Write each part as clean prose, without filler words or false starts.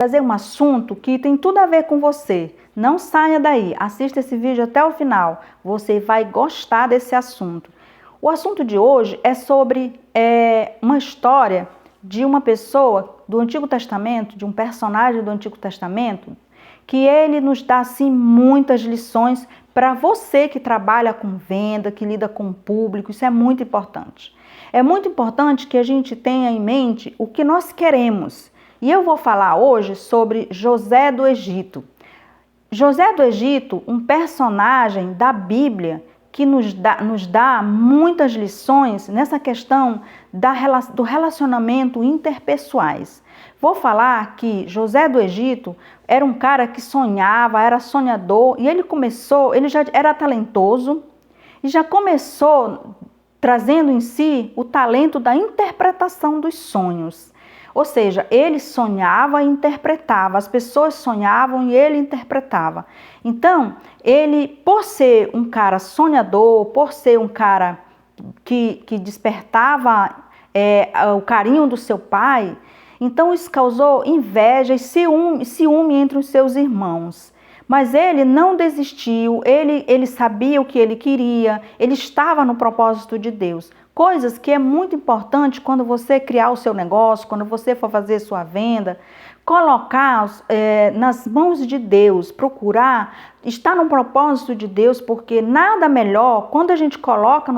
Trazer um assunto que tem tudo a ver com você. Não saia daí, assista esse vídeo até o final. Você vai gostar desse assunto. O assunto de hoje é sobre uma história de uma pessoa do Antigo Testamento, de um personagem do Antigo Testamento, que ele nos dá assim muitas lições para você que trabalha com venda, que lida com o público. Isso é muito importante. É muito importante que a gente tenha em mente o que nós queremos. E eu vou falar hoje sobre José do Egito. José do Egito, um personagem da Bíblia que nos dá muitas lições nessa questão do relacionamento interpessoais. Vou falar que José do Egito era um cara que sonhava, era sonhador, e ele já era talentoso e já começou trazendo em si o talento da interpretação dos sonhos. Ou seja, ele sonhava e interpretava, as pessoas sonhavam e ele interpretava. Então, ele, por ser um cara sonhador, por ser um cara que despertava o carinho do seu pai, então isso causou inveja e ciúme entre os seus irmãos. Mas ele não desistiu, ele sabia o que ele queria, ele estava no propósito de Deus. Coisas que é muito importante quando você criar o seu negócio, quando você for fazer sua venda, colocar nas mãos de Deus, procurar estar no propósito de Deus, porque nada melhor quando a gente coloca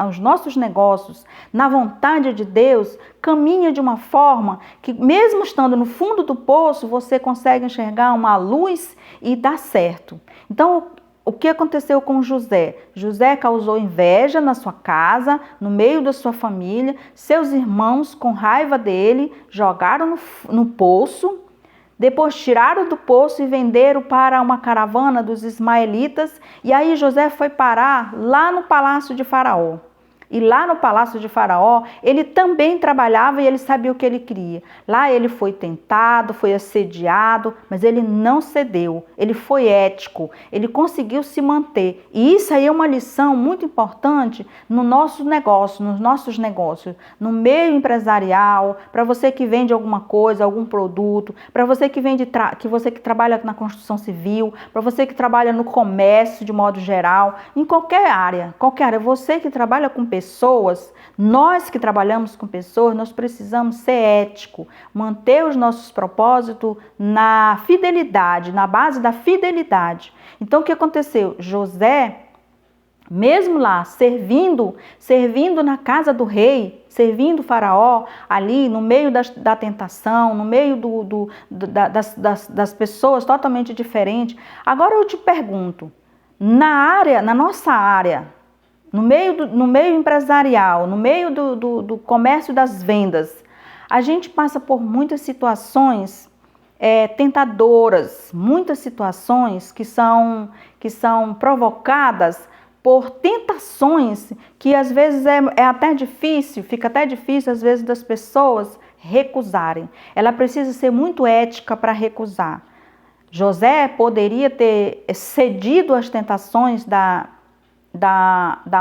os nossos negócios na vontade de Deus, caminha de uma forma que mesmo estando no fundo do poço, você consegue enxergar uma luz e dá certo. Então, o que aconteceu com José? José causou inveja na sua casa, no meio da sua família. Seus irmãos, com raiva dele, jogaram no poço. Depois tiraram do poço e venderam para uma caravana dos ismaelitas. E aí José foi parar lá no palácio de Faraó. E lá no palácio de Faraó, ele também trabalhava e ele sabia o que ele queria. Lá ele foi tentado, foi assediado, mas ele não cedeu. Ele foi ético, ele conseguiu se manter. E isso aí é uma lição muito importante no nosso negócio, nos nossos negócios, no meio empresarial, para você que vende alguma coisa, algum produto, para você que você que trabalha na construção civil, para você que trabalha no comércio de modo geral, em qualquer área, você que trabalha com pessoas, nós que trabalhamos com pessoas, nós precisamos ser ético, manter os nossos propósitos na fidelidade, na base da fidelidade. Então o que aconteceu? José, mesmo lá, servindo na casa do rei, servindo o Faraó, ali no meio da tentação, no meio das pessoas totalmente diferentes. Agora eu te pergunto, na nossa área, no meio empresarial, no meio do comércio das vendas, a gente passa por muitas situações tentadoras, muitas situações que são provocadas por tentações que às vezes fica até difícil às vezes das pessoas recusarem. Ela precisa ser muito ética para recusar. José poderia ter cedido às tentações da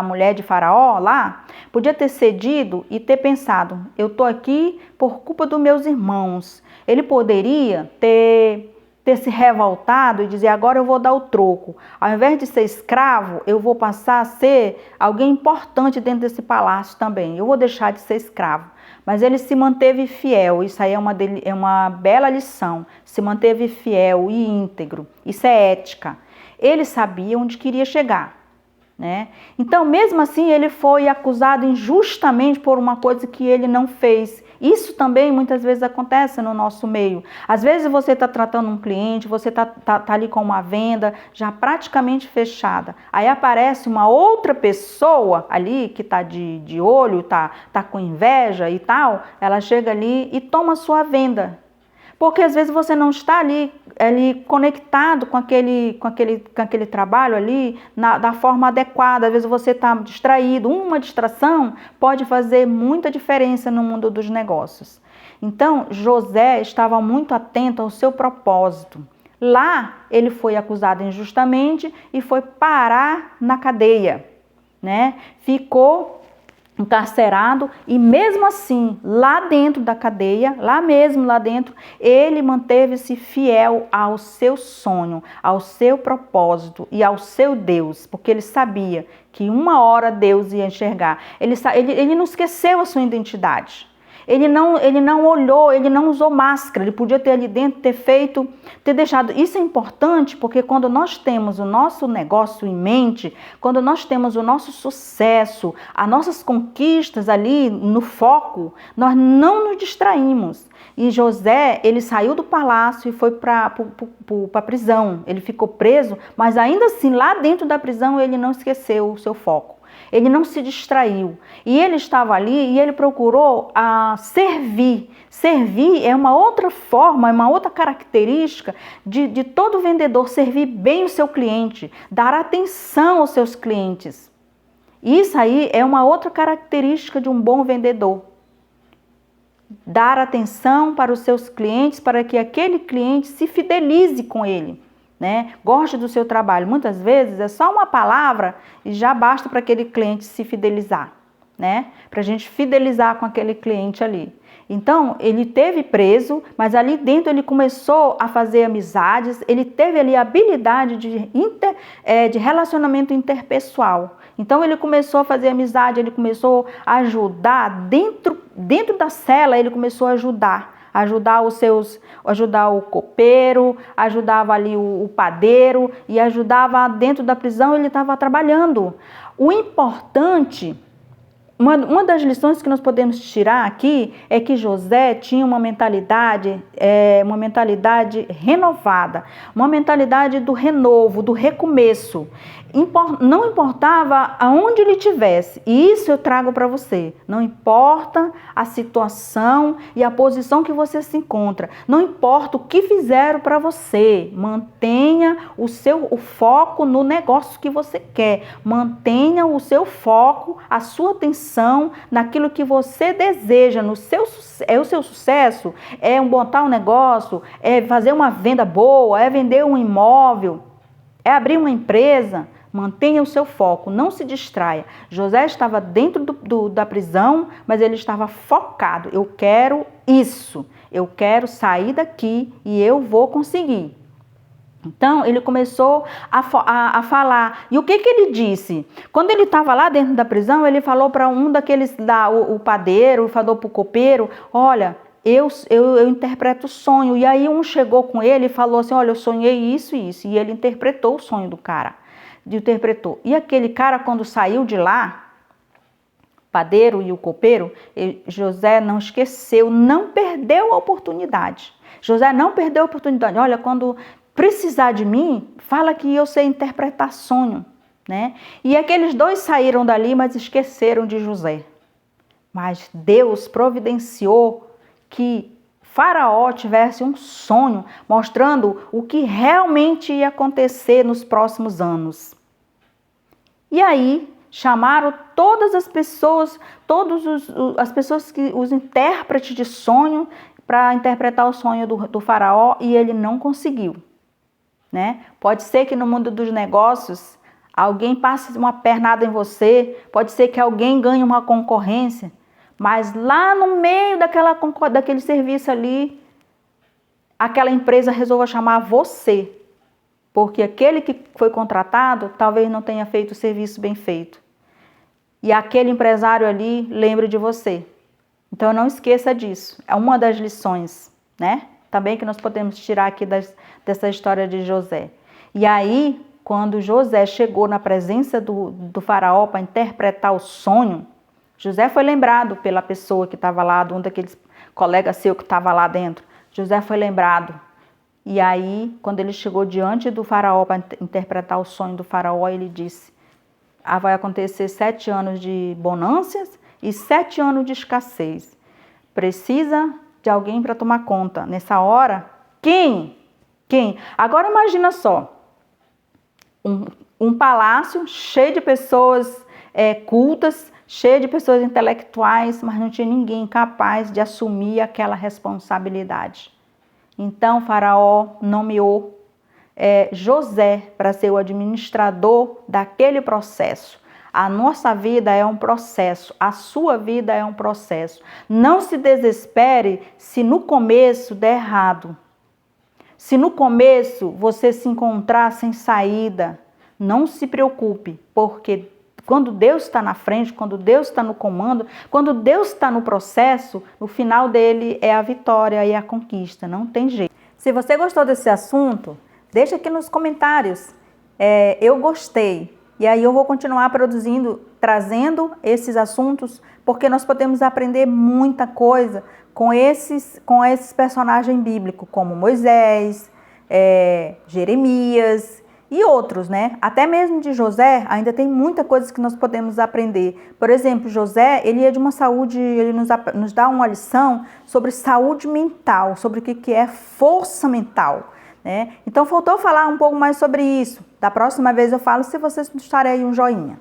mulher de Faraó lá, podia ter cedido e ter pensado, eu estou aqui por culpa dos meus irmãos. Ele poderia ter se revoltado e dizer, agora eu vou dar o troco. Ao invés de ser escravo, eu vou passar a ser alguém importante dentro desse palácio também. Eu vou deixar de ser escravo. Mas ele se manteve fiel, isso aí é uma bela lição. Se manteve fiel e íntegro, isso é ética. Ele sabia onde queria chegar. Né? Então, mesmo assim, ele foi acusado injustamente por uma coisa que ele não fez. Isso também muitas vezes acontece no nosso meio. Às vezes você está tratando um cliente, você está ali com uma venda já praticamente fechada. Aí aparece uma outra pessoa ali que está de olho, tá com inveja e tal, ela chega ali e toma a sua venda. Porque às vezes você não está ali conectado com aquele trabalho ali da forma adequada. Às vezes você está distraído. Uma distração pode fazer muita diferença no mundo dos negócios. Então, José estava muito atento ao seu propósito. Lá, ele foi acusado injustamente e foi parar na cadeia, né? Ficou encarcerado, e mesmo assim, lá dentro da cadeia, lá dentro, ele manteve-se fiel ao seu sonho, ao seu propósito e ao seu Deus, porque ele sabia que uma hora Deus ia enxergar. Ele não esqueceu a sua identidade. Ele não olhou, ele não usou máscara, ele podia ter ali dentro, ter deixado. Isso é importante porque quando nós temos o nosso negócio em mente, quando nós temos o nosso sucesso, as nossas conquistas ali no foco, nós não nos distraímos. E José, ele saiu do palácio e foi para a prisão. Ele ficou preso, mas ainda assim, lá dentro da prisão, ele não esqueceu o seu foco. Ele não se distraiu. E ele estava ali e ele procurou servir. Servir é uma outra forma, é uma outra característica de todo vendedor, servir bem o seu cliente, dar atenção aos seus clientes. Isso aí é uma outra característica de um bom vendedor. Dar atenção para os seus clientes, para que aquele cliente se fidelize com ele. Né? Goste do seu trabalho. Muitas vezes é só uma palavra e já basta para aquele cliente se fidelizar, né? Para a gente fidelizar com aquele cliente ali. Então, ele teve preso, mas ali dentro ele começou a fazer amizades, ele teve ali a habilidade de relacionamento interpessoal. Então, ele começou a fazer amizade, ele começou a ajudar dentro da cela, ele começou a ajudar o copeiro, ajudava ali o padeiro e ajudava dentro da prisão, ele estava trabalhando. O importante, uma das lições que nós podemos tirar aqui é que José tinha uma mentalidade renovada, uma mentalidade do renovo, do recomeço. Não importava aonde ele estivesse, e isso eu trago para você. Não importa a situação e a posição que você se encontra, não importa o que fizeram para você, mantenha o foco no negócio que você quer, mantenha o seu foco, a sua atenção naquilo que você deseja, o seu sucesso, é montar um negócio, é fazer uma venda boa, é vender um imóvel, é abrir uma empresa. Mantenha o seu foco, não se distraia. José estava dentro da prisão, mas ele estava focado. Eu quero isso, eu quero sair daqui e eu vou conseguir. Então, ele começou a falar. E o que ele disse? Quando ele estava lá dentro da prisão, ele falou para um daqueles, o padeiro, falou para o copeiro, olha, eu interpreto o sonho. E aí um chegou com ele e falou assim, olha, eu sonhei isso e isso. E ele interpretou o sonho do cara. E aquele cara, quando saiu de lá, o padeiro e o copeiro, José não esqueceu, não perdeu a oportunidade. José não perdeu a oportunidade. Olha, quando precisar de mim, fala que eu sei interpretar sonho, né? E aqueles dois saíram dali, mas esqueceram de José. Mas Deus providenciou que Faraó tivesse um sonho mostrando o que realmente ia acontecer nos próximos anos. E aí chamaram todas as pessoas, os intérpretes de sonho, para interpretar o sonho do Faraó, e ele não conseguiu. Né? Pode ser que no mundo dos negócios alguém passe uma pernada em você, pode ser que alguém ganhe uma concorrência, mas lá no meio daquele serviço ali, aquela empresa resolva chamar você, porque aquele que foi contratado talvez não tenha feito o serviço bem feito. E aquele empresário ali lembre de você. Então não esqueça disso. É uma das lições, né? Também que nós podemos tirar aqui dessa história de José. E aí, quando José chegou na presença do faraó para interpretar o sonho, José foi lembrado pela pessoa que estava lá, um daqueles colegas seu que estava lá dentro. José foi lembrado. E aí, quando ele chegou diante do faraó para interpretar o sonho do faraó, ele disse, vai acontecer 7 anos de bonâncias e 7 anos de escassez. Precisa de alguém para tomar conta. Nessa hora, quem? Agora imagina só, um palácio cheio de pessoas cultas, cheio de pessoas intelectuais, mas não tinha ninguém capaz de assumir aquela responsabilidade. Então, Faraó nomeou José para ser o administrador daquele processo. A nossa vida é um processo, a sua vida é um processo. Não se desespere se no começo der errado. Se no começo você se encontrar sem saída, não se preocupe, porque quando Deus está na frente, quando Deus está no comando, quando Deus está no processo, o final dele é a vitória e a conquista, não tem jeito. Se você gostou desse assunto, deixa aqui nos comentários. Eu gostei. E aí eu vou continuar produzindo, trazendo esses assuntos, porque nós podemos aprender muita coisa com esses personagens bíblicos, como Moisés, Jeremias e outros, né? Até mesmo de José, ainda tem muita coisa que nós podemos aprender. Por exemplo, José, ele é de uma saúde, ele nos dá uma lição sobre saúde mental, sobre o que é força mental, né? Então, faltou falar um pouco mais sobre isso. Da próxima vez eu falo, se vocês deixarem aí um joinha.